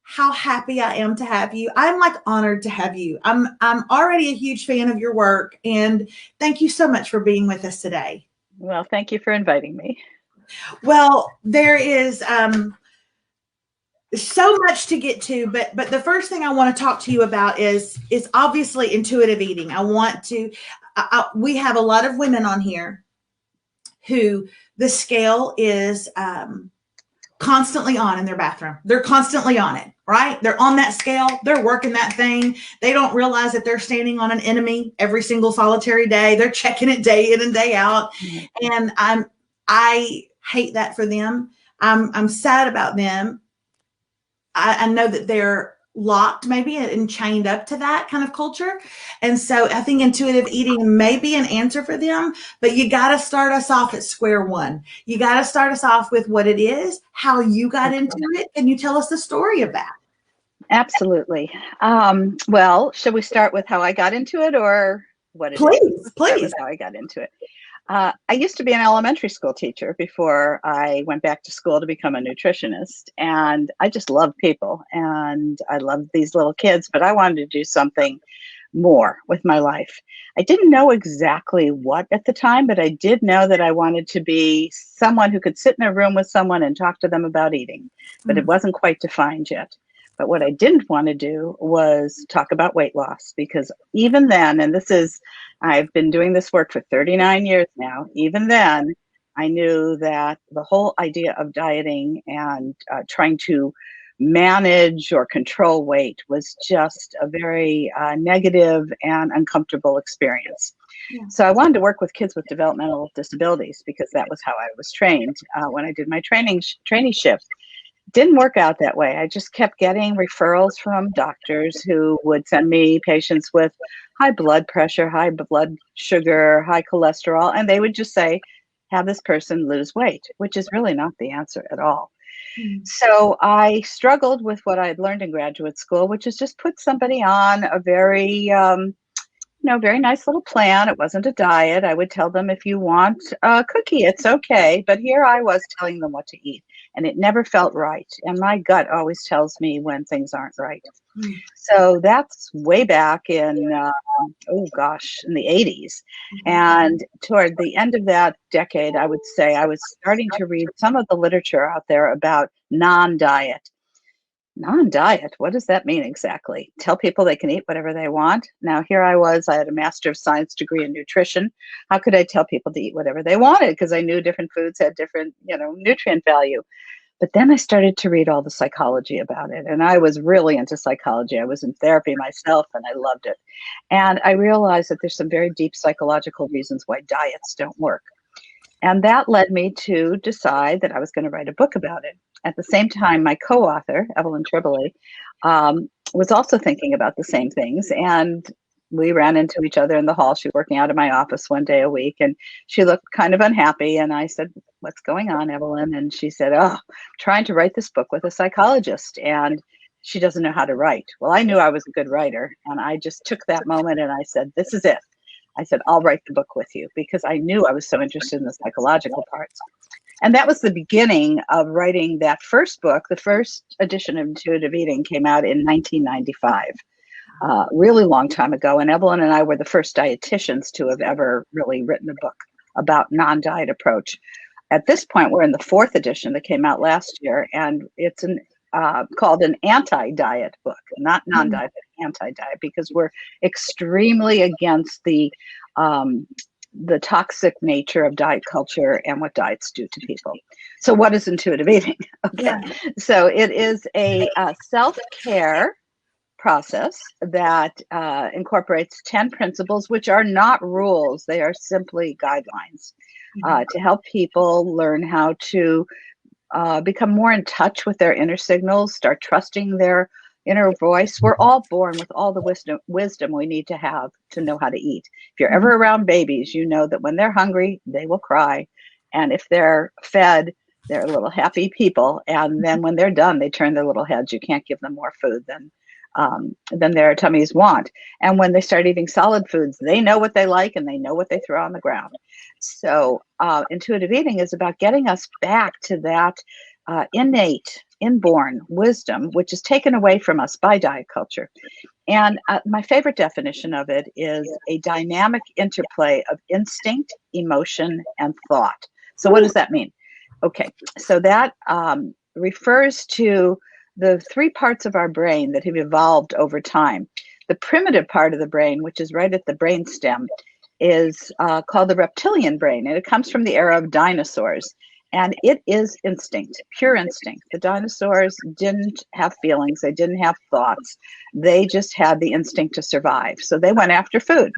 how happy I am to have you. I'm like honored to have you. I'm already a huge fan of your work, and thank you so much for being with us today. Well, thank you for inviting me. Well, there is so much to get to, but the first thing I want to talk to you about is obviously intuitive eating. I want to. We have a lot of women on here who the scale is constantly on in their bathroom. They're constantly on it, right? They're on that scale. They're working that thing. They don't realize that they're standing on an enemy every single solitary day. They're checking it day in and day out. And I hate that for them. I'm sad about them. I know that they're locked maybe and chained up to that kind of culture. And so I think intuitive eating may be an answer for them, but you got to start us off at square one. You got to start us off with what it is, how you got into it. Can you tell us the story of that? Absolutely. Well, should we start with how I got into it or what it is? Please, Start with please. how I got into it. I used to be an elementary school teacher before I went back to school to become a nutritionist. And I just love people and I love these little kids, but I wanted to do something more with my life. I didn't know exactly what at the time, but I did know that I wanted to be someone who could sit in a room with someone and talk to them about eating, but it wasn't quite defined yet. But what I didn't want to do was talk about weight loss, because even then, and I've been doing this work for 39 years now, even then, I knew that the whole idea of dieting and trying to manage or control weight was just a very negative and uncomfortable experience. Yeah. So I wanted to work with kids with developmental disabilities because that was how I was trained when I did my traineeship. Didn't work out that way. I just kept getting referrals from doctors who would send me patients with high blood pressure, high blood sugar, high cholesterol, and they would just say, have this person lose weight, which is really not the answer at all. So I struggled with what I had learned in graduate school, which is just put somebody on a very very nice little plan. It wasn't a diet. I would tell them, if you want a cookie, it's okay. But here I was telling them what to eat, and it never felt right. And my gut always tells me when things aren't right. So that's way back in, in the 80s. And toward the end of that decade, I would say I was starting to read some of the literature out there about non-diet. Non-diet, what does that mean exactly? Tell people they can eat whatever they want. Now, here I was, I had a Master of Science degree in nutrition. How could I tell people to eat whatever they wanted? Because I knew different foods had different, nutrient value. But then I started to read all the psychology about it. And I was really into psychology. I was in therapy myself and I loved it. And I realized that there's some very deep psychological reasons why diets don't work. And that led me to decide that I was going to write a book about it. At the same time, my co-author, Evelyn Tribole, was also thinking about the same things. And we ran into each other in the hall. She was working out of my office one day a week, and she looked kind of unhappy. And I said, what's going on, Evelyn? And she said, I'm trying to write this book with a psychologist, and she doesn't know how to write. Well, I knew I was a good writer, and I just took that moment and I said, this is it. I said, I'll write the book with you, because I knew I was so interested in the psychological parts. And that was the beginning of writing that first book. The first edition of Intuitive Eating came out in 1995, really long time ago. And Evelyn and I were the first dietitians to have ever really written a book about non-diet approach. At this point, we're in the fourth edition that came out last year, and it's called an anti-diet book, not non-diet, but anti-diet, because we're extremely against the toxic nature of diet culture and what diets do to people. So what is intuitive eating? Okay, yeah. So it is a self-care process that incorporates 10 principles, which are not rules. They are simply guidelines to help people learn how to become more in touch with their inner signals, start trusting their inner voice. We're all born with all the wisdom we need to have to know how to eat. If you're ever around babies, you know that when they're hungry, they will cry. And if they're fed, they're little happy people. And then when they're done, they turn their little heads. You can't give them more food than their tummies want. And when they start eating solid foods, they know what they like and they know what they throw on the ground. So intuitive eating is about getting us back to that innate inborn wisdom, which is taken away from us by diet culture. And my favorite definition of it is a dynamic interplay of instinct, emotion, and thought. So what does that mean? Okay, so that refers to the three parts of our brain that have evolved over time. The primitive part of the brain, which is right at the brainstem, is called the reptilian brain, and it comes from the era of dinosaurs. And it is instinct, pure instinct. The dinosaurs didn't have feelings, they didn't have thoughts. They just had the instinct to survive. So they went after food.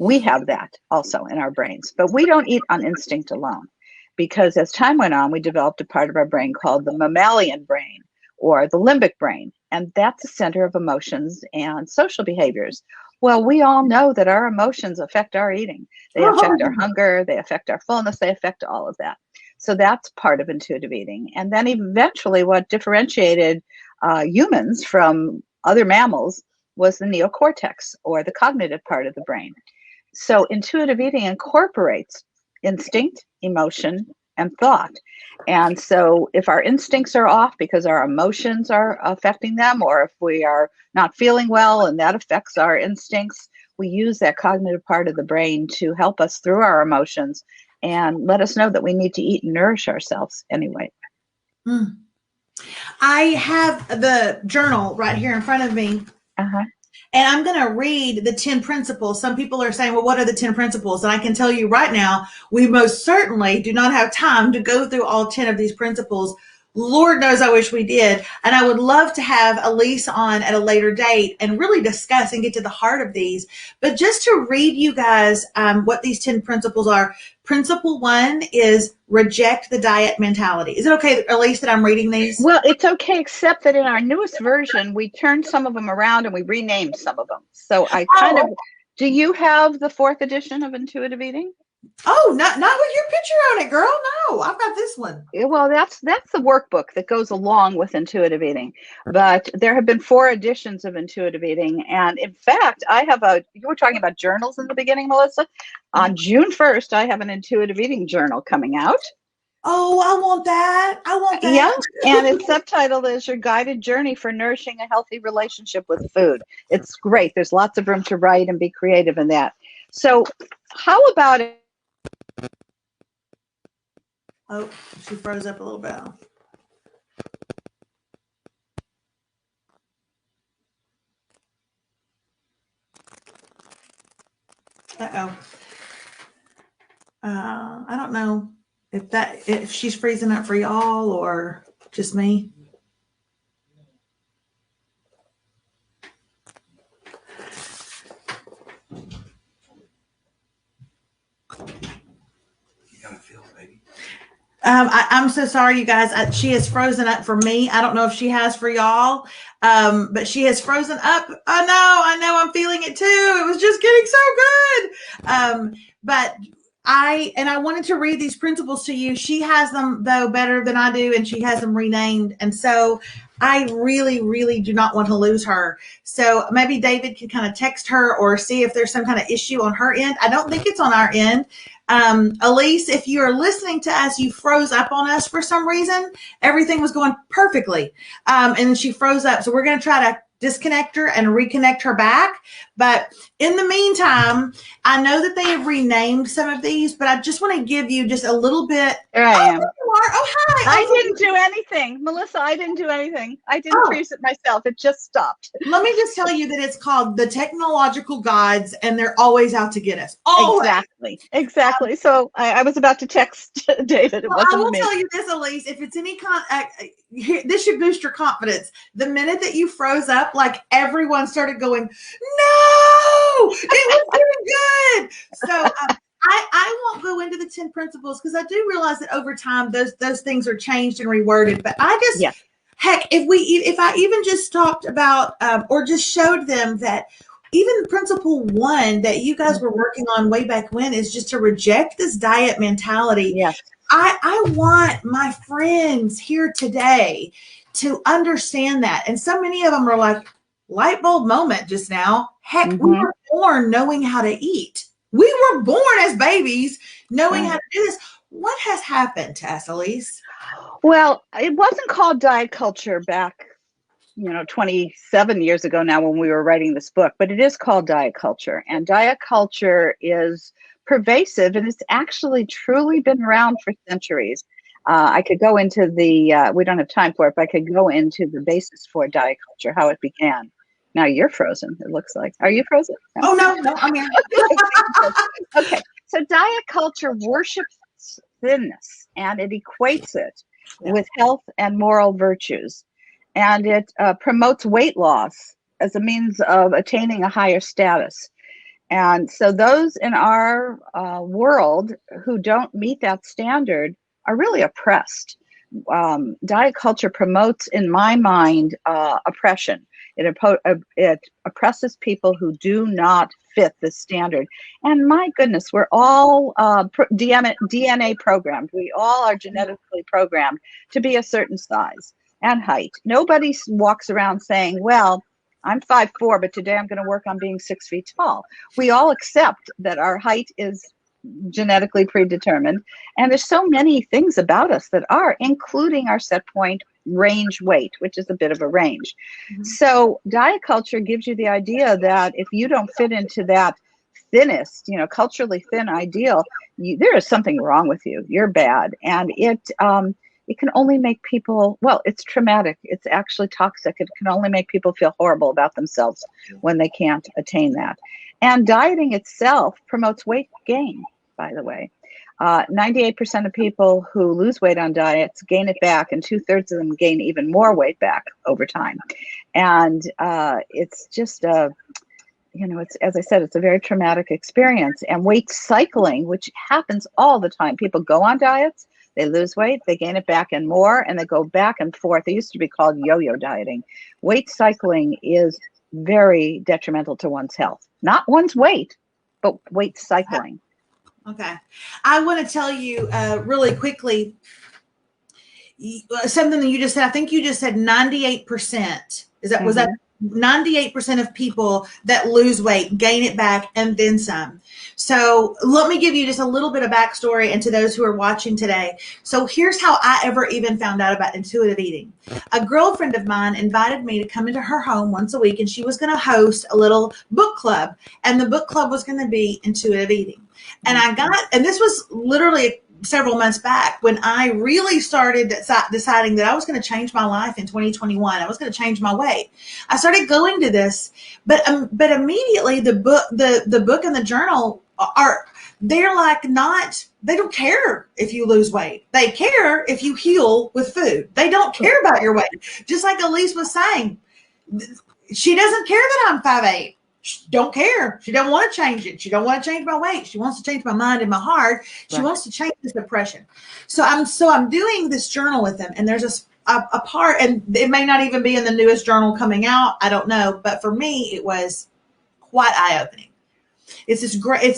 We have that also in our brains, but we don't eat on instinct alone, because as time went on, we developed a part of our brain called the mammalian brain, or the limbic brain, and that's the center of emotions and social behaviors. Well, we all know that our emotions affect our eating. They affect our hunger, they affect our fullness, they affect all of that. So that's part of intuitive eating. And then eventually what differentiated humans from other mammals was the neocortex, or the cognitive part of the brain. So intuitive eating incorporates instinct, emotion, and thought. And so if our instincts are off because our emotions are affecting them, or if we are not feeling well and that affects our instincts, we use that cognitive part of the brain to help us through our emotions and let us know that we need to eat and nourish ourselves anyway. I have the journal right here in front of me. And I'm going to read the 10 principles. Some people are saying, well, what are the 10 principles? And I can tell you right now, we most certainly do not have time to go through all 10 of these principles. Lord knows I wish we did. And I would love to have Elise on at a later date and really discuss and get to the heart of these. But just to read you guys what these 10 principles are. Principle 1 is reject the diet mentality. Is it okay, Elise, that I'm reading these? Well, it's okay, except that in our newest version, we turned some of them around and we renamed some of them. So I kind of, do you have the 4th edition of Intuitive Eating? Oh, not with your picture on it, girl. No, I've got this one. Well, that's the workbook that goes along with Intuitive Eating. But there have been 4 editions of Intuitive Eating. And in fact, I have you were talking about journals in the beginning, Melissa. On June 1st, I have an Intuitive Eating journal coming out. Oh, I want that. I want that. Yeah, and its subtitle is Your Guided Journey for Nourishing a Healthy Relationship with Food. It's great. There's lots of room to write and be creative in that. So how about it? Oh, she froze up a little bit. Uh-oh. I don't know if she's freezing up for y'all or just me. I'm so sorry, you guys. She has frozen up for me. I don't know if she has for y'all, but she has frozen up. I know. I'm feeling it too. It was just getting so good. But I wanted to read these principles to you. She has them, though, better than I do, and she has them renamed. And so I really, really do not want to lose her. So maybe David can kind of text her or see if there's some kind of issue on her end. I don't think it's on our end. Elise, if you are listening to us, you froze up on us for some reason. Everything was going perfectly. And she froze up. So we're going to try to disconnect her and reconnect her back. But in the meantime, I know that they have renamed some of these, but I just want to give you just a little bit. There I am. There you are. Oh, hi. I didn't do anything. Melissa, I didn't do anything. I didn't freeze it myself. It just stopped. Let me just tell you that it's called The Technological Gods, and they're always out to get us. Always. Exactly. So I was about to text David. It wasn't I will me. tell you this, Elise, if it's any this should boost your confidence. The minute that you froze up, like everyone started going, no, it was doing good. So I won't go into the 10 principles because I do realize that over time those things are changed and reworded. But I just, heck, if I even just talked about or just showed them that even principle 1 that you guys were working on way back when is just to reject this diet mentality. Yes. I want my friends here today to understand that. And so many of them are like, light bulb moment just now. Heck, we were born knowing how to eat. We were born as babies knowing how to do this. What has happened to us, Elise? Well, it wasn't called diet culture back, 27 years ago now when we were writing this book, but it is called diet culture. And diet culture is pervasive, and it's actually truly been around for centuries. I could go into we don't have time for it, but I could go into the basis for diet culture, how it began. Now you're frozen, it looks like. Are you frozen? No? Oh, no, I'm here. Okay, so diet culture worships thinness, and it equates it with health and moral virtues. And it promotes weight loss as a means of attaining a higher status. And so those in our world who don't meet that standard are really oppressed. Diet culture promotes, in my mind, oppression. It oppresses people who do not fit the standard. And my goodness, we're all DNA programmed. We all are genetically programmed to be a certain size and height. Nobody walks around saying, well, I'm 5'4", but today I'm going to work on being 6 feet tall. We all accept that our height is genetically predetermined. And there's so many things about us that are, including our set point range weight, which is a bit of a range. Mm-hmm. So diet culture gives you the idea that if you don't fit into that thinnest, culturally thin ideal, there is something wrong with you. You're bad. And it can only make people, well, it's traumatic. It's actually toxic. It can only make people feel horrible about themselves when they can't attain that. And dieting itself promotes weight gain, by the way. 98% of people who lose weight on diets gain it back, and 2/3 of them gain even more weight back over time. And it's just it's, as I said, it's a very traumatic experience. And weight cycling, which happens all the time. People go on diets, they lose weight, they gain it back and more, and they go back and forth. It used to be called yo-yo dieting. Weight cycling is very detrimental to one's health. Not one's weight, but weight cycling. Okay. I want to tell you really quickly something that you just said. I think you just said 98%. Was that 98% of people that lose weight gain it back and then some. So let me give you just a little bit of backstory, and to those who are watching today. So here's how I ever even found out about intuitive eating. A girlfriend of mine invited me to come into her home once a week, and she was going to host a little book club, and the book club was going to be intuitive eating. And this was literally several months back when I really started deciding that I was going to change my life in 2021. I was going to change my weight. I started going to this, but immediately the book and the journal they don't care if you lose weight. They care if you heal with food. They don't care about your weight. Just like Elise was saying, she doesn't care that I'm 5'8". She don't care. She don't want to change it. She don't want to change my weight. She wants to change my mind and my heart. She wants to change this depression. So I'm doing this journal with them, and there's a part, and it may not even be in the newest journal coming out. I don't know, but for me, it was quite eye-opening. It's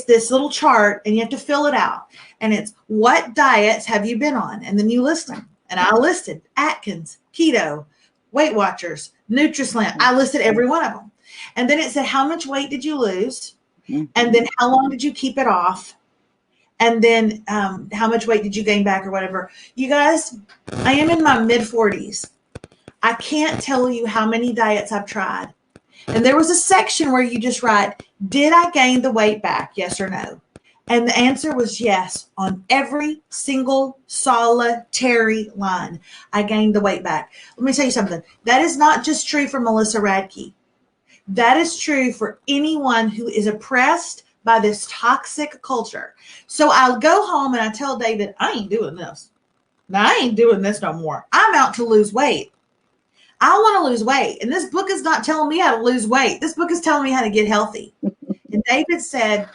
this little chart, and you have to fill it out, and it's what diets have you been on, and then you list them. And I listed Atkins, keto, Weight Watchers, Nutrislant. I listed every one of them. And then it said, how much weight did you lose? And then how long did you keep it off? And then how much weight did you gain back or whatever? You guys, I am in my mid-40s. I can't tell you how many diets I've tried. And there was a section where you just write, did I gain the weight back? Yes or no? And the answer was yes on every single solitary line. I gained the weight back. Let me tell you something. That is not just true for Melissa Radke. That is true for anyone who is oppressed by this toxic culture. So I'll go home and I tell David, I ain't doing this. Now, I ain't doing this no more. I'm out to lose weight. I want to lose weight. And this book is not telling me how to lose weight. This book is telling me how to get healthy. And David said,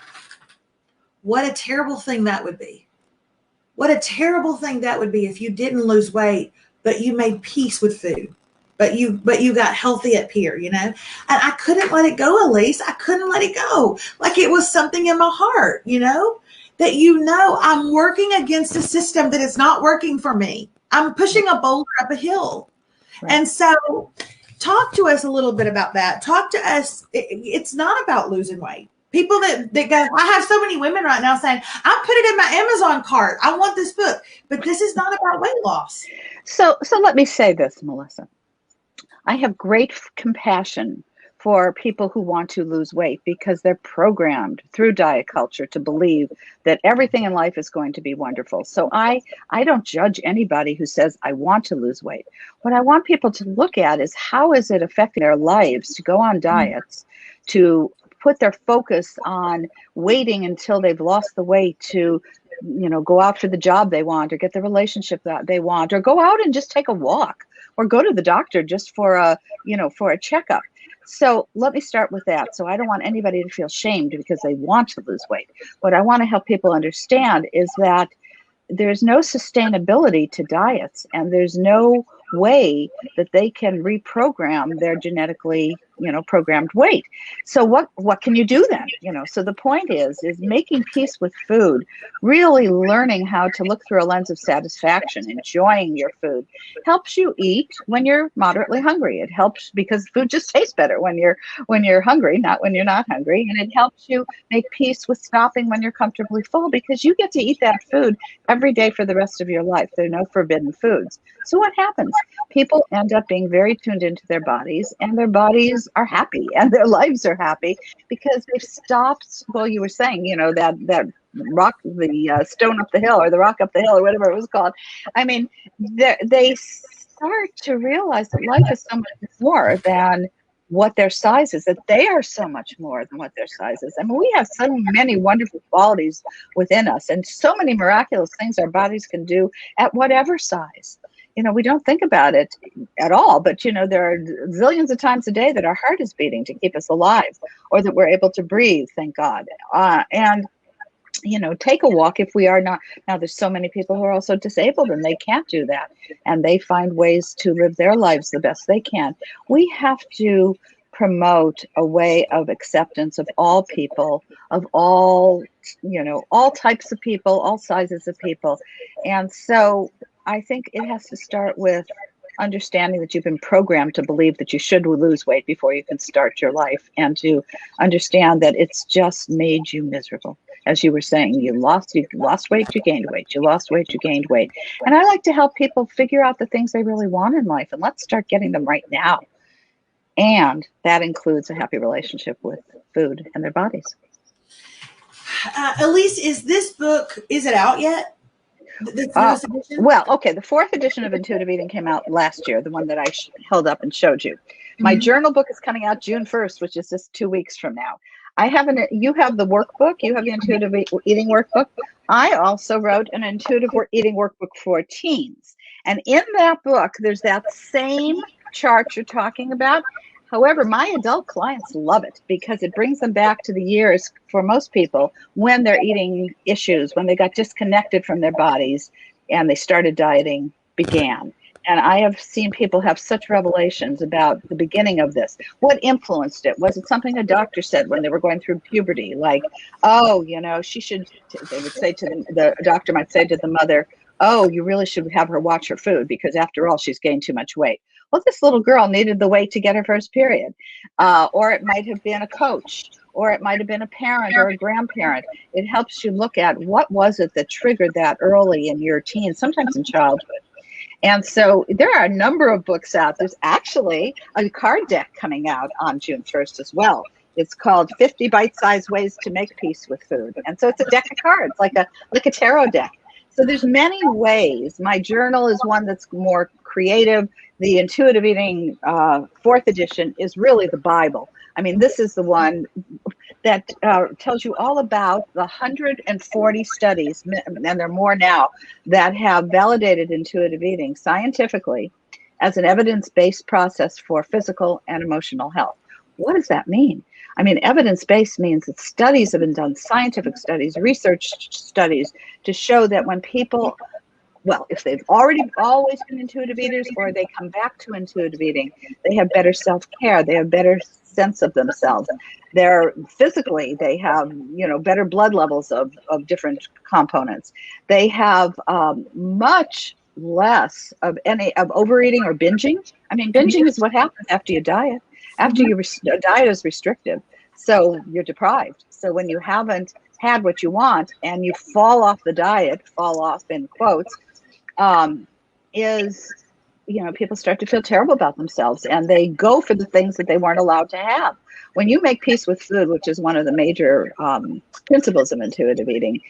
what a terrible thing that would be. What a terrible thing that would be if you didn't lose weight, but you made peace with food. But you got healthy up here, And I couldn't let it go, Elise. I couldn't let it go. Like it was something in my heart, that I'm working against a system that is not working for me. I'm pushing a boulder up a hill. Right. And so talk to us a little bit about that. Talk to us. It's not about losing weight. People that go, I have so many women right now saying, I put it in my Amazon cart. I want this book. But this is not about weight loss. So let me say this, Melissa. I have great compassion for people who want to lose weight because they're programmed through diet culture to believe that everything in life is going to be wonderful. So I don't judge anybody who says, I want to lose weight. What I want people to look at is how is it affecting their lives to go on diets, to put their focus on waiting until they've lost the weight to, go out for the job they want or get the relationship that they want, or go out and just take a walk or go to the doctor just for a checkup. So let me start with that. So I don't want anybody to feel shamed because they want to lose weight. What I want to help people understand is that there's no sustainability to diets, and there's no way that they can reprogram their genetically, programmed weight. So what can you do then? So the point is making peace with food, really learning how to look through a lens of satisfaction, enjoying your food, helps you eat when you're moderately hungry. It helps because food just tastes better when you're hungry, not when you're not hungry. And it helps you make peace with stopping when you're comfortably full, because you get to eat that food every day for the rest of your life. There are no forbidden foods. So what happens? People end up being very tuned into their bodies, and their bodies are happy and their lives are happy because they've stopped. Well, you were saying, that rock, the stone up the hill, or the rock up the hill, or whatever it was called. I mean, they start to realize that life is so much more than what their size is, that they are so much more than what their size is. I mean, we have so many wonderful qualities within us and so many miraculous things our bodies can do at whatever size. We don't think about it at all, but there are zillions of times a day that our heart is beating to keep us alive, or that we're able to breathe, thank God. And take a walk if we are not. Now, there's so many people who are also disabled and they can't do that, and they find ways to live their lives the best they can. We have to promote a way of acceptance of all people, of all types of people, all sizes of people. And so I think it has to start with understanding that you've been programmed to believe that you should lose weight before you can start your life, and to understand that it's just made you miserable. As you were saying, you lost weight, you gained weight, you lost weight, you gained weight. And I like to help people figure out the things they really want in life, and let's start getting them right now. And that includes a happy relationship with food and their bodies. Elise, is it out yet? Well, okay, the 4th edition of Intuitive Eating came out last year, the one that I held up and showed you. My journal book is coming out June 1st, which is just 2 weeks from now. You have the workbook, you have the Intuitive Eating workbook. I also wrote an Intuitive Eating workbook for teens. And in that book, there's that same chart you're talking about. However, my adult clients love it because it brings them back to the years, for most people, when their eating issues, when they got disconnected from their bodies and they started dieting, began. And I have seen people have such revelations about the beginning of this. What influenced it? Was it something a doctor said when they were going through puberty? Like, she should, they would say to the doctor might say to the mother, oh, you really should have her watch her food because after all, she's gained too much weight. Well, this little girl needed the weight to get her first period. Or it might have been a coach, or it might have been a parent or a grandparent. It helps you look at what was it that triggered that early in your teens, sometimes in childhood. And so there are a number of books out. There's actually a card deck coming out on June 1st as well. It's called 50 Bite-Sized Ways to Make Peace with Food. And so it's a deck of cards, like a tarot deck. So there's many ways. My journal is one that's more creative. The Intuitive Eating 4th edition is really the Bible. I mean, this is the one that tells you all about the 140 studies, and there are more now, that have validated intuitive eating scientifically as an evidence-based process for physical and emotional health. What does that mean? I mean, evidence-based means that studies have been done, scientific studies, research studies, to show that when people, well, if they've always been intuitive eaters, or they come back to intuitive eating, they have better self-care, they have better sense of themselves. Physically, they have, better blood levels of different components. They have much less of overeating or binging. I mean, binging is what happens after you diet. After your diet is restrictive, So you're deprived. So when you haven't had what you want and you fall off the diet, fall off in quotes, is, people start to feel terrible about themselves and they go for the things that they weren't allowed to have. When you make peace with food, which is one of the major principles of intuitive eating,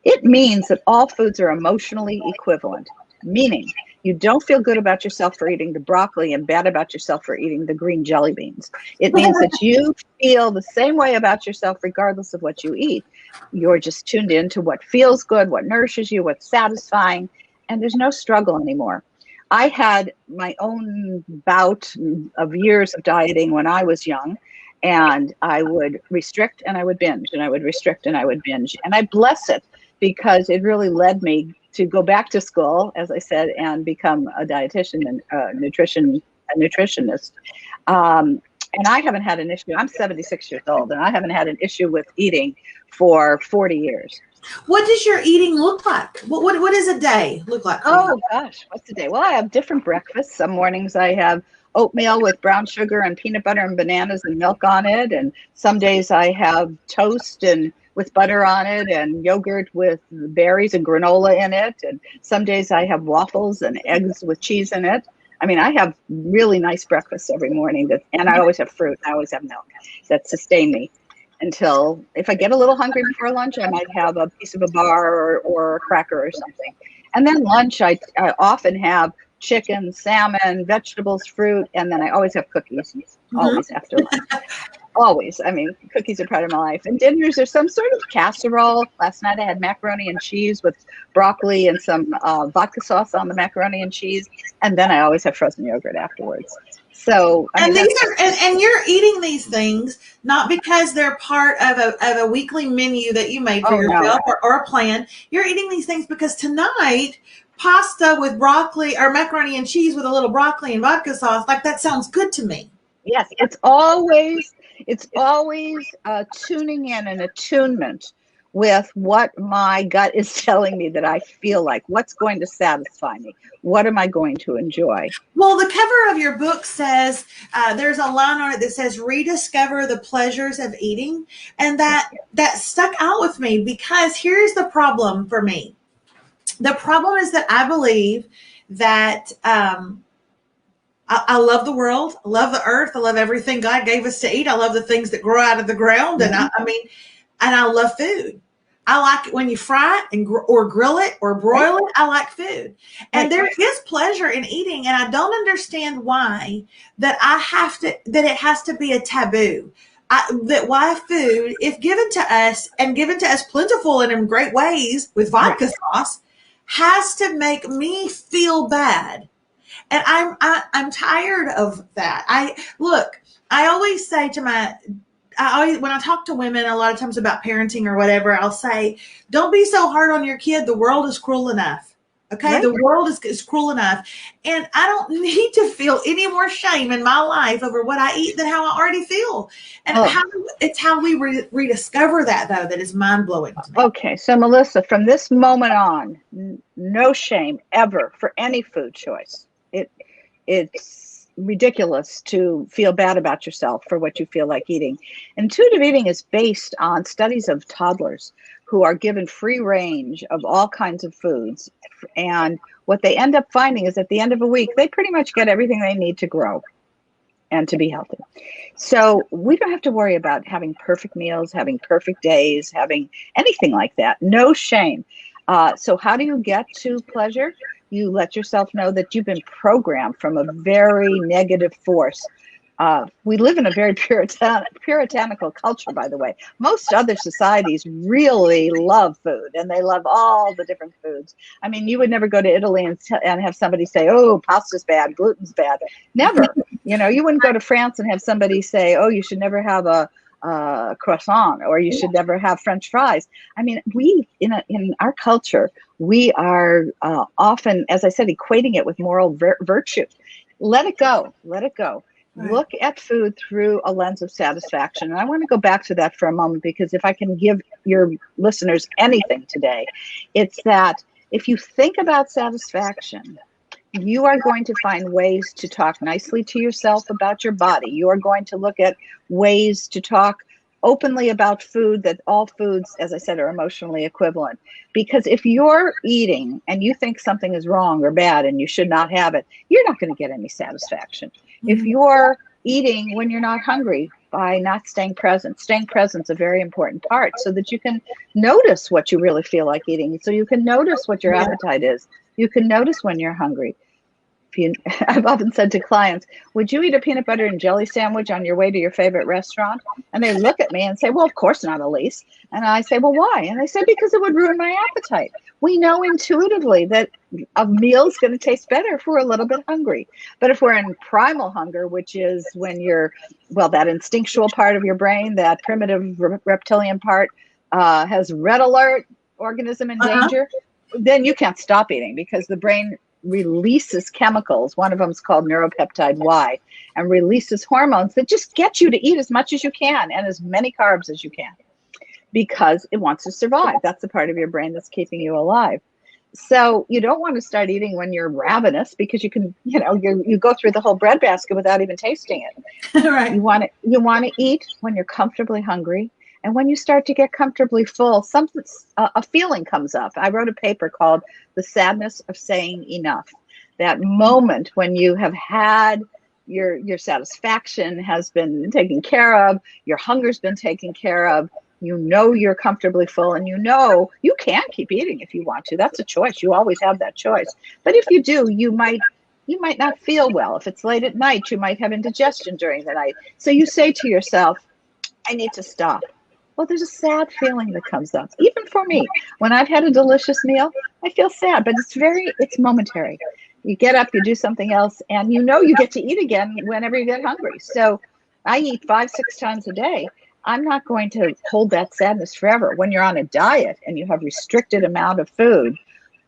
it means that all foods are emotionally equivalent, meaning you don't feel good about yourself for eating the broccoli and bad about yourself for eating the green jelly beans. It means that you feel the same way about yourself regardless of what you eat. You're just tuned into what feels good, what nourishes you, what's satisfying, and there's no struggle anymore. I had my own bout of years of dieting when I was young, and I would restrict and I would binge, and I would restrict and I would binge. And I bless it because it really led me to go back to school, as I said, and become a dietitian and a nutritionist. And I haven't had an issue. I'm 76 years old, and I haven't had an issue with eating for 40 years. What does your eating look like? What does a day look like? Oh gosh, what's the day? Well, I have different breakfasts. Some mornings I have oatmeal with brown sugar and peanut butter and bananas and milk on it, and some days I have toast and with butter on it and yogurt with berries and granola in it, and some days I have waffles and eggs with cheese in it. I mean, I have really nice breakfasts every morning, and I always have fruit. I always have milk that sustain me until, if I get a little hungry before lunch, I might have a piece of a bar or a cracker or something. And then lunch, I often have chicken, salmon, vegetables, fruit, and then I always have cookies, always after lunch. Always. I mean, cookies are part of my life. And dinners are some sort of casserole. Last night I had macaroni and cheese with broccoli and some vodka sauce on the macaroni and cheese. And then I always have frozen yogurt afterwards. So, and you're eating these things not because they're part of a weekly menu that you made for yourself or a plan. You're eating these things because tonight, pasta with broccoli or macaroni and cheese with a little broccoli and vodka sauce, like that sounds good to me. Yes, it's always tuning in an attunement with what my gut is telling me that I feel like, what's going to satisfy me, what am I going to enjoy. Well, the cover of your book says, there's a line on it that says, rediscover the pleasures of eating. And that stuck out with me because here's the problem for me. The problem is that I believe that I love the world. I love the earth. I love everything God gave us to eat. I love the things that grow out of the ground. And and I love food. I like it when you fry it or grill it or broil it. I like food. And there is pleasure in eating. And I don't understand why that it has to be a taboo. That why food, if given to us and given to us plentiful and in great ways with vodka sauce, has to make me feel bad. And I'm tired of that. I always say when I talk to women a lot of times about parenting or whatever, I'll say, don't be so hard on your kid. The world is cruel enough. Okay. Right. The world is cruel enough. And I don't need to feel any more shame in my life over what I eat than how I already feel. And it's how we rediscover that, though, that is mind blowing to me. Okay. So, Melissa, from this moment on, no shame ever for any food choice. It's ridiculous to feel bad about yourself for what you feel like eating. Intuitive eating is based on studies of toddlers who are given free range of all kinds of foods. And what they end up finding is at the end of a week, they pretty much get everything they need to grow and to be healthy. So we don't have to worry about having perfect meals, having perfect days, having anything like that. No shame. So how do you get to pleasure? You let yourself know that you've been programmed from a very negative force. We live in a very puritanical culture, by the way. Most other societies really love food, and they love all the different foods. I mean, you would never go to Italy and have somebody say, oh, pasta's bad, gluten's bad. Never. You wouldn't go to France and have somebody say, oh, you should never have a croissant, or you should never have French fries. I mean, we in our culture, we are often, as I said, equating it with moral virtue. Let it go. Let it go. Right. Look at food through a lens of satisfaction. And I want to go back to that for a moment, because if I can give your listeners anything today, it's that if you think about satisfaction, you are going to find ways to talk nicely to yourself about your body. You are going to look at ways to talk openly about food, that all foods, as I said, are emotionally equivalent. Because if you're eating and you think something is wrong or bad and you should not have it, you're not going to get any satisfaction. If you're eating when you're not hungry, by not staying present is a very important part, so that you can notice what you really feel like eating, so you can notice what your appetite is, you can notice when you're hungry. I've often said to clients, would you eat a peanut butter and jelly sandwich on your way to your favorite restaurant? And they look at me and say, well, of course not, Elise. And I say, well, why? And they say, because it would ruin my appetite. We know intuitively that a meal is going to taste better if we're a little bit hungry. But if we're in primal hunger, which is when you're, well, that instinctual part of your brain, that primitive reptilian part has red alert, organism in danger, then you can't stop eating, because the brain releases chemicals. One of them is called neuropeptide Y, and releases hormones that just get you to eat as much as you can and as many carbs as you can, because it wants to survive. That's the part of your brain that's keeping you alive. So you don't want to start eating when you're ravenous, because you can, you go through the whole breadbasket without even tasting it. Right. You want to eat when you're comfortably hungry. And when you start to get comfortably full, a feeling comes up. I wrote a paper called The Sadness of Saying Enough. That moment when you have had your satisfaction has been taken care of, your hunger's been taken care of, you're comfortably full, and you can keep eating if you want to. That's a choice. You always have that choice. But if you do, you might not feel well. If it's late at night, you might have indigestion during the night. So you say to yourself, I need to stop. Well, there's a sad feeling that comes up. Even for me, when I've had a delicious meal, I feel sad, but it's momentary. You get up, you do something else, and you get to eat again whenever you get hungry. So I eat 5-6 times a day. I'm not going to hold that sadness forever. When you're on a diet and you have restricted amount of food,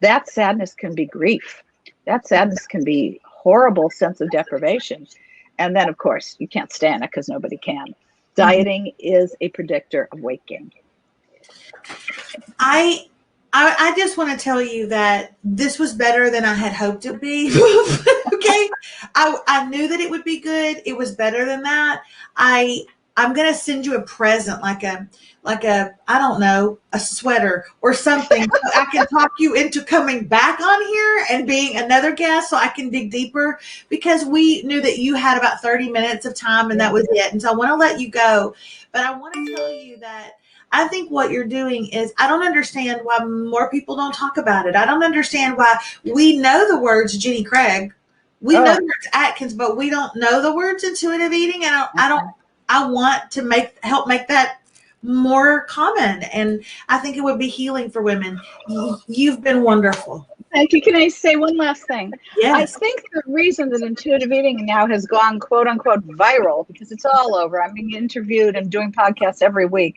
that sadness can be grief. That sadness can be horrible sense of deprivation. And then, of course, you can't stand it, because nobody can. Dieting is a predictor of weight gain. I just want to tell you that this was better than I had hoped it would be. Okay. I knew that it would be good. It was better than that. I'm going to send you a present, like a, I don't know, a sweater or something. So I can talk you into coming back on here and being another guest, so I can dig deeper, because we knew that you had about 30 minutes of time and that was it. And so I want to let you go, but I want to tell you that I think what you're doing is, I don't understand why more people don't talk about it. I don't understand why we know the words Jenny Craig. We know the words Atkins, but we don't know the words intuitive eating. And I want to help make that more common. And I think it would be healing for women. You've been wonderful. Thank you. Can I say one last thing? Yes. I think the reason that intuitive eating now has gone, quote unquote, viral, because it's all over. I'm being interviewed and doing podcasts every week.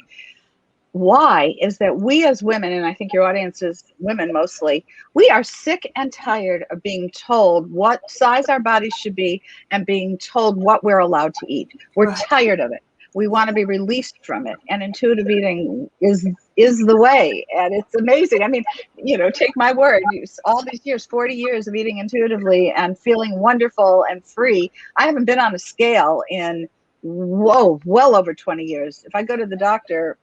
Why is that we as women, and I think your audience is women mostly, we are sick and tired of being told what size our bodies should be and being told what we're allowed to eat. We're tired of it. We want to be released from it. And intuitive eating is the way. And it's amazing. I mean, take my word, all these years, 40 years of eating intuitively and feeling wonderful and free. I haven't been on a scale in, well over 20 years. If I go to the doctor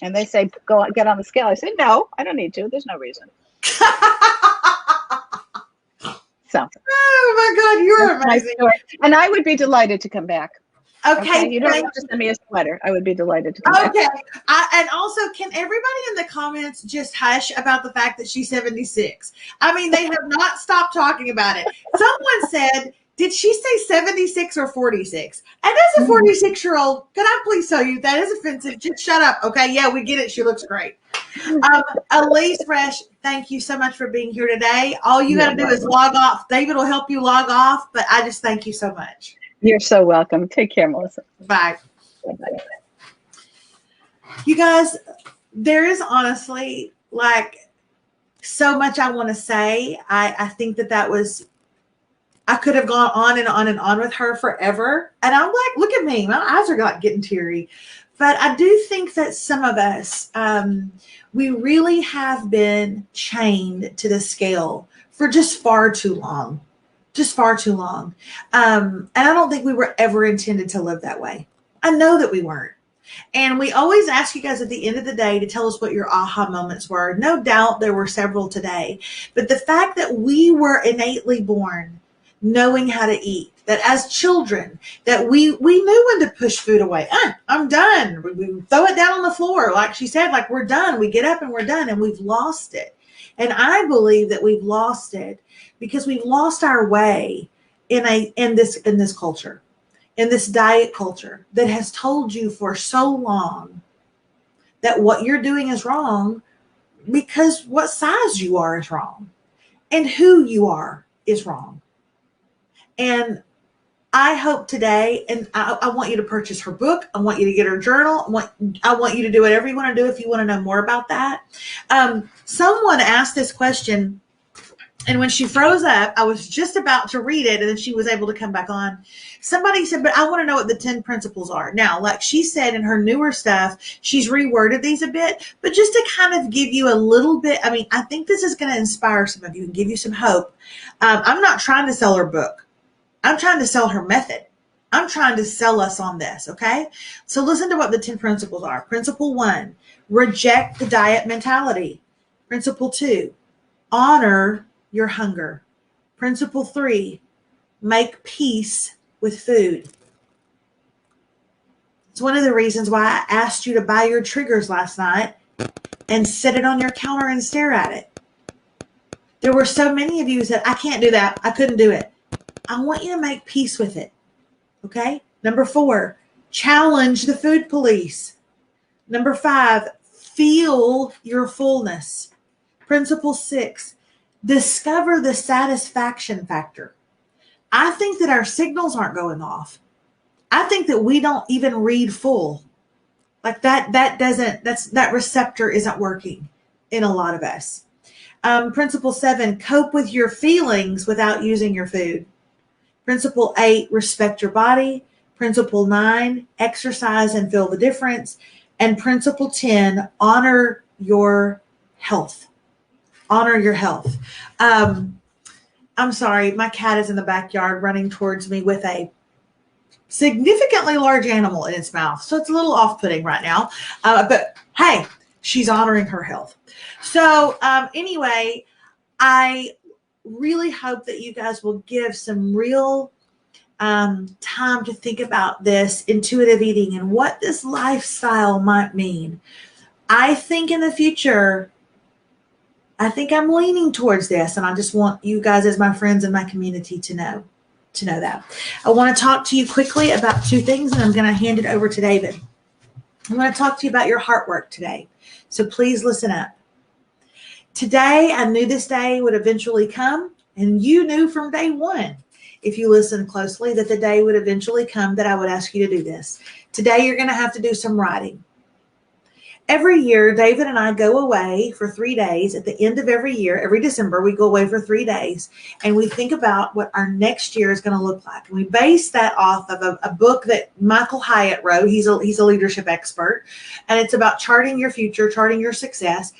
and they say, go get on the scale, I say, no, I don't need to. There's no reason. So. Oh my God, you're amazing. And I would be delighted to come back. Okay. You don't have to send me a sweater. I would be delighted to come back. Okay. And also, can everybody in the comments just hush about the fact that she's 76? I mean, they have not stopped talking about it. Someone said, did she say 76 or 46? And as a 46-year-old, could I please tell you that is offensive? Just shut up. Okay. Yeah, we get it. She looks great. Elise Resch, thank you so much for being here today. All you got to do is log off. David will help you log off, but I just thank you so much. You're so welcome. Take care, Melissa. Bye. Bye. You guys, there is honestly so much I want to say. I think that was, I could have gone on and on and on with her forever. And I'm like, look at me. My eyes are getting teary. But I do think that some of us, we really have been chained to the scale for just far too long. Just far too long. And I don't think we were ever intended to live that way. I know that we weren't. And we always ask you guys at the end of the day to tell us what your aha moments were. No doubt there were several today. But the fact that we were innately born knowing how to eat, that as children, that we knew when to push food away. I'm done. We throw it down on the floor. Like she said, like we're done. We get up and we're done, and we've lost it. And I believe that we've lost it because we've lost our way in this culture, in this diet culture that has told you for so long that what you're doing is wrong because what size you are is wrong and who you are is wrong. And I hope today, and I want you to purchase her book. I want you to get her journal. I want you to do whatever you want to do if you want to know more about that. Someone asked this question, and when she froze up, I was just about to read it, and then she was able to come back on. Somebody said, but I want to know what the 10 principles are. Now, like she said in her newer stuff, she's reworded these a bit, but just to kind of give you a little bit, I mean, I think this is going to inspire some of you and give you some hope. I'm not trying to sell her book. I'm trying to sell her method. I'm trying to sell us on this, okay? So listen to what the 10 principles are. Principle 1, reject the diet mentality. Principle 2, honor your hunger. Principle 3, make peace with food. It's one of the reasons why I asked you to buy your triggers last night and set it on your counter and stare at it. There were so many of you who said, I can't do that. I couldn't do it. I want you to make peace with it. Okay? Number 4, challenge the food police. Number 5, feel your fullness. Principle 6, discover the satisfaction factor. I think that our signals aren't going off. I think that we don't even read full. Like that receptor isn't working in a lot of us. Principle 7, cope with your feelings without using your food. Principle 8, respect your body. Principle 9, exercise and feel the difference. And principle 10, honor your health. Honor your health. I'm sorry, my cat is in the backyard running towards me with a significantly large animal in its mouth. So it's a little off-putting right now. But hey, she's honoring her health. So anyway, I really hope that you guys will give some real time to think about this intuitive eating and what this lifestyle might mean. I think in the future, I think I'm leaning towards this, and I just want you guys as my friends and my community to know that. I want to talk to you quickly about 2 things, and I'm going to hand it over to David. I want to talk to you about your heart work today. So please listen up. Today, I knew this day would eventually come, and you knew from day one, if you listen closely, that the day would eventually come that I would ask you to do this. Today, you're going to have to do some writing. Every year, David and I go away for 3 days. At the end of every year, every December, we go away for 3 days, and we think about what our next year is going to look like. And we base that off of a book that Michael Hyatt wrote. He's a leadership expert, and it's about charting your future, charting your success.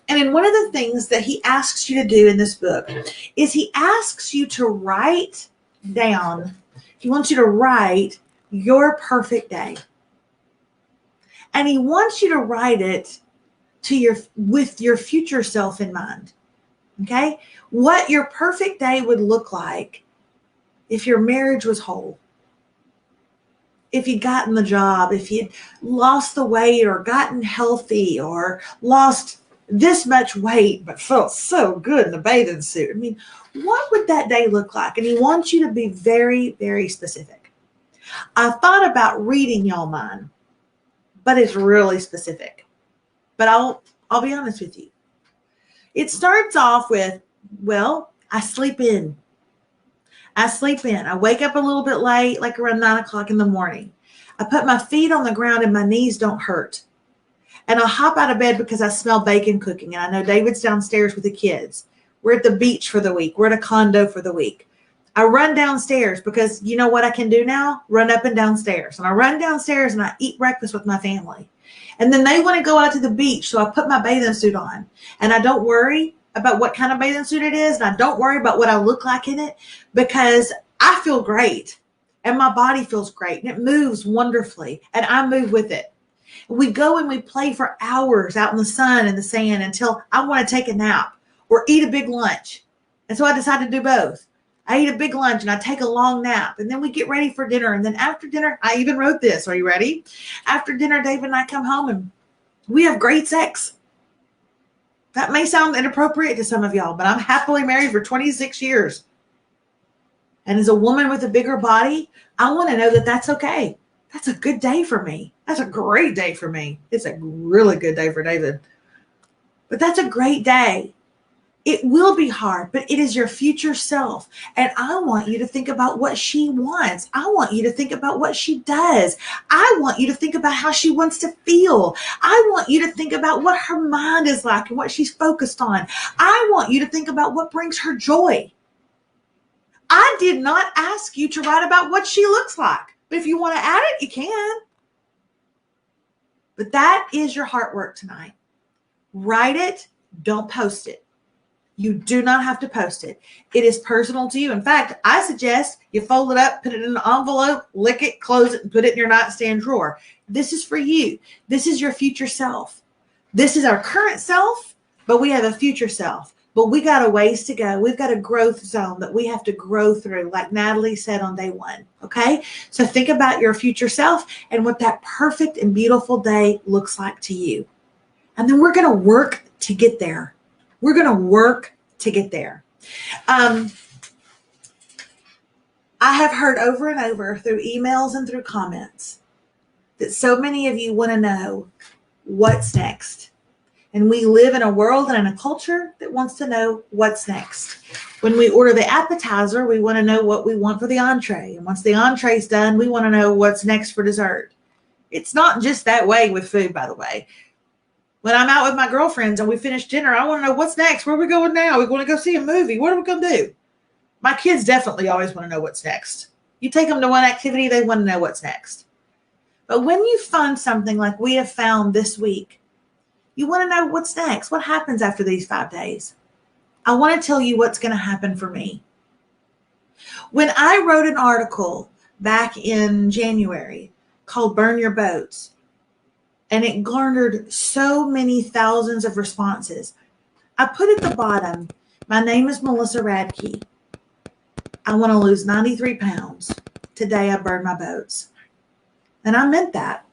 And in one of the things that he asks you to do in this book is he asks you to write down, he wants you to write your perfect day. And he wants you to write it with your future self in mind. Okay? What your perfect day would look like if your marriage was whole. If you'd gotten the job, if you'd lost the weight or gotten healthy or lost this much weight, but felt so good in the bathing suit. I mean, what would that day look like? And he wants you to be very, very specific. I thought about reading y'all mine, but it's really specific. But I'll be honest with you. It starts off with, well, I sleep in. I wake up a little bit late, like around 9 o'clock in the morning. I put my feet on the ground and my knees don't hurt. And I'll hop out of bed because I smell bacon cooking. And I know David's downstairs with the kids. We're at the beach for the week. We're at a condo for the week. I run downstairs because you know what I can do now? Run up and downstairs. And I run downstairs and I eat breakfast with my family. And then they want to go out to the beach. So I put my bathing suit on. And I don't worry about what kind of bathing suit it is. And I don't worry about what I look like in it because I feel great. And my body feels great. And it moves wonderfully. And I move with it. We go and we play for hours out in the sun and the sand until I want to take a nap or eat a big lunch. And so I decided to do both. I eat a big lunch and I take a long nap, and then we get ready for dinner. And then after dinner, I even wrote this. Are you ready? After dinner, David and I come home and we have great sex. That may sound inappropriate to some of y'all, but I'm happily married for 26 years. And as a woman with a bigger body, I want to know that that's okay. That's a good day for me. That's a great day for me. It's a really good day for David. But that's a great day. It will be hard, but it is your future self. And I want you to think about what she wants. I want you to think about what she does. I want you to think about how she wants to feel. I want you to think about what her mind is like and what she's focused on. I want you to think about what brings her joy. I did not ask you to write about what she looks like, but if you want to add it, you can. But that is your heart work tonight. Write it, don't post it. You do not have to post it. It is personal to you. In fact, I suggest you fold it up, put it in an envelope, lick it, close it, and put it in your nightstand drawer. This is for you. This is your future self. This is our current self, but we have a future self. But we got a ways to go. We've got a growth zone that we have to grow through, like Natalie said on day one. Okay? So think about your future self and what that perfect and beautiful day looks like to you. And then we're going to work to get there. We're going to work to get there. I have heard over and over through emails and through comments that so many of you want to know what's next. And we live in a world and in a culture that wants to know what's next. When we order the appetizer, we want to know what we want for the entree. And once the entree's done, we want to know what's next for dessert. It's not just that way with food, by the way. When I'm out with my girlfriends and we finish dinner, I want to know what's next. Where are we going now? We're going to go see a movie. What are we going to do? My kids definitely always want to know what's next. You take them to one activity, they want to know what's next. But when you find something like we have found this week, you want to know what's next. What happens after these 5 days? I want to tell you what's going to happen for me. When I wrote an article back in January called Burn Your Boats, and it garnered so many thousands of responses, I put at the bottom, my name is Melissa Radke. I want to lose 93 pounds. Today I burn my boats. And I meant that.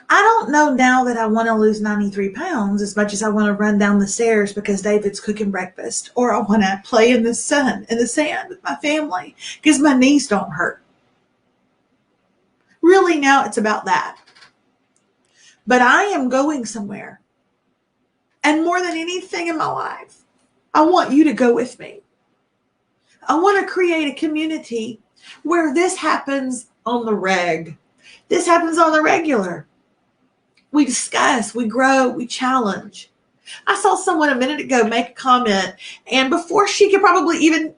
I don't know now that I want to lose 93 pounds as much as I want to run down the stairs because David's cooking breakfast, or I want to play in the sun, in the sand with my family because my knees don't hurt. Really now it's about that. But I am going somewhere. And more than anything in my life, I want you to go with me. I want to create a community where this happens on the reg. This happens on the regular. We discuss, we grow, we challenge. I saw someone a minute ago make a comment, and before she could probably even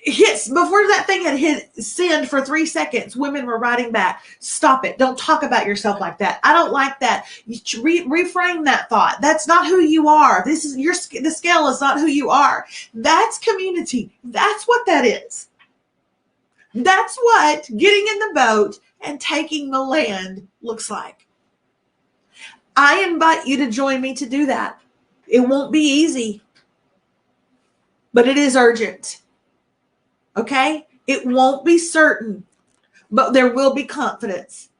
before that thing had hit send for 3 seconds, women were writing back, stop it. Don't talk about yourself like that. I don't like that. You reframe that thought. That's not who you are. This is the scale is not who you are. That's community. That's what that is. That's what getting in the boat and taking the land looks like. I invite you to join me to do that. It won't be easy, but it is urgent. Okay? It won't be certain, but there will be confidence.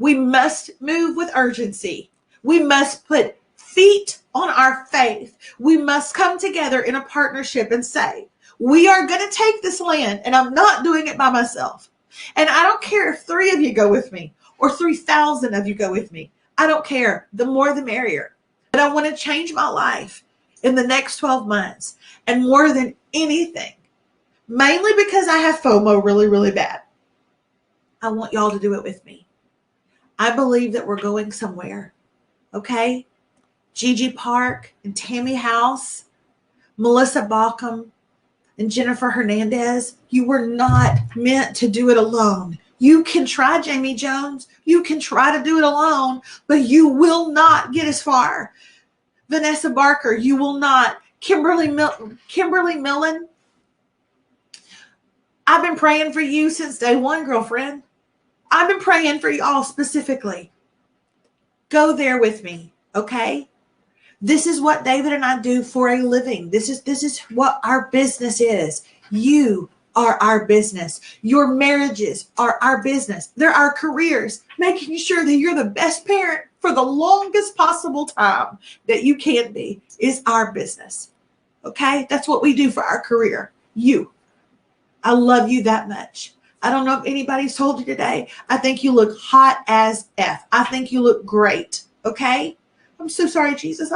We must move with urgency. We must put feet on our faith. We must come together in a partnership and say, we are going to take this land, and I'm not doing it by myself. And I don't care if 3 of you go with me or 3,000 of you go with me. I don't care. The more the merrier. But I want to change my life in the next 12 months. And more than anything, mainly because I have FOMO really, really bad, I want y'all to do it with me. I believe that we're going somewhere. Okay? Gigi Park and Tammy House, Melissa Bauckham, and Jennifer Hernandez, you were not meant to do it alone. You can try, Jamie Jones. You can try to do it alone, but you will not get as far. Vanessa Barker, you will not. Kimberly Millen, I've been praying for you since day one, girlfriend. I've been praying for y'all specifically. Go there with me, okay? This is what David and I do for a living. This is what our business is. You are our business. Your marriages are our business. They're our careers. Making sure that you're the best parent for the longest possible time that you can be is our business. Okay? That's what we do for our career. You. I love you that much. I don't know if anybody's told you today. I think you look hot as F. I think you look great. Okay? I'm so sorry, Jesus.